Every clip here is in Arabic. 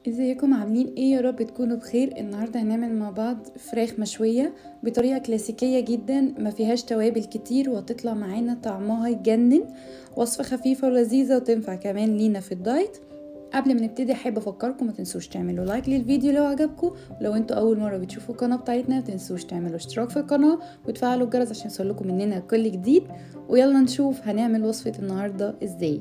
ازيكم عاملين ايه؟ يا رب تكونوا بخير. النهارده هنعمل مع بعض فراخ مشويه بطريقه كلاسيكيه جدا ما فيهاش توابل كتير وهتطلع معانا طعمها يجنن. وصفه خفيفه ولذيذه وتنفع كمان لينا في الدايت. قبل ما نبتدي احب افكركم ما تنسوش تعملوا لايك للفيديو لو عجبكم، ولو انتوا اول مره بتشوفوا القناه بتاعتنا ما تنسوش تعملوا اشتراك في القناه وتفعلوا الجرس عشان يوصلكم مننا كل جديد. ويلا نشوف هنعمل وصفه النهارده ازاي.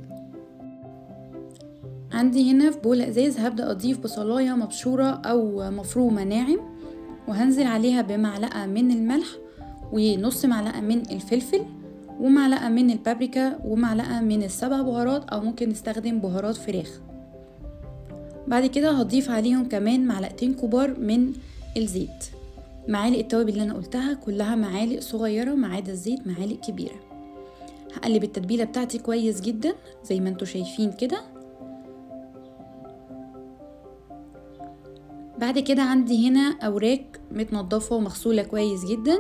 عندي هنا في بول ازاز هبدأ اضيف بصلاية مبشورة او مفرومة ناعم، وهنزل عليها بمعلقة من الملح ونص معلقة من الفلفل ومعلقة من البابريكا ومعلقة من السبع بهارات او ممكن نستخدم بهارات فراخ. بعد كده هضيف عليهم كمان معلقتين كبار من الزيت. معالق التوابل اللي انا قلتها كلها معالق صغيرة ما عدا الزيت معالق كبيرة. هقلب التتبيلة بتاعتي كويس جدا زي ما انتوا شايفين كده. بعد كده عندي هنا اوراق متنضفه ومغسوله كويس جدا،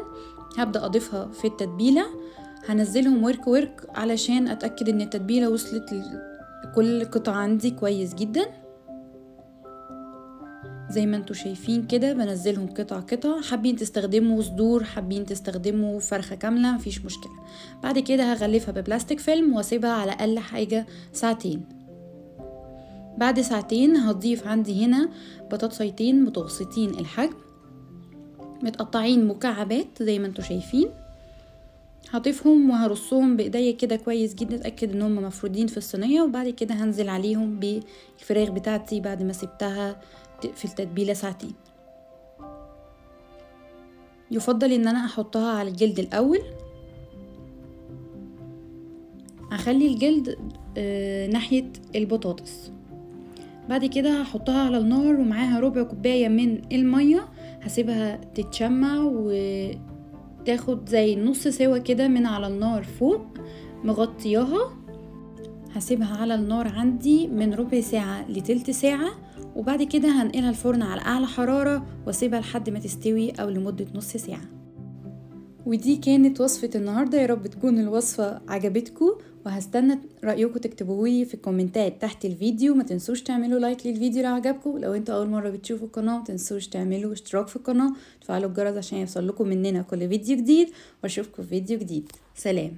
هبدا اضيفها في التتبيله. هنزلهم ورك ورك علشان اتاكد ان التتبيله وصلت لكل قطعه عندي كويس جدا. زي ما انتوا شايفين كده بنزلهم قطع قطع. حابين تستخدموا صدور، حابين تستخدموا فرخه كامله، مفيش مشكله. بعد كده هغلفها ببلاستيك فيلم واسيبها على اقل حاجه ساعتين. بعد ساعتين هضيف عندي هنا بطاطسيتين متوسطين الحجم متقطعين مكعبات زي ما انتوا شايفين. هضيفهم وهرصهم بايديا كده كويس جدا، اتاكد ان هم مفرودين في الصينيه. وبعد كده هنزل عليهم بالفراخ بتاعتي بعد ما سبتها في التتبيله ساعتين. يفضل ان انا احطها على الجلد الاول. هخلي الجلد ناحيه البطاطس. بعد كده هحطها على النار ومعاها ربع كوباية من المية، هسيبها تتشمع وتاخد زي نص سوا كده من على النار فوق مغطياها. هسيبها على النار عندي من ربع ساعة لتلت ساعة، وبعد كده هنقلها الفرن على اعلى حرارة واسيبها لحد ما تستوي او لمدة نص ساعة. ودي كانت وصفة النهاردة. يا رب تكون الوصفة عجبتكم، وهستنى رأيكم تكتبوه في الكومنتات تحت الفيديو. ما تنسوش تعملوا لايك للفيديو لو عجبكم. لو انتوا اول مرة بتشوفوا القناة ما تنسوش تعملوا اشتراك في القناة وتفعلوا الجرس عشان يوصلكم مننا كل فيديو جديد. واشوفكم في فيديو جديد. سلام.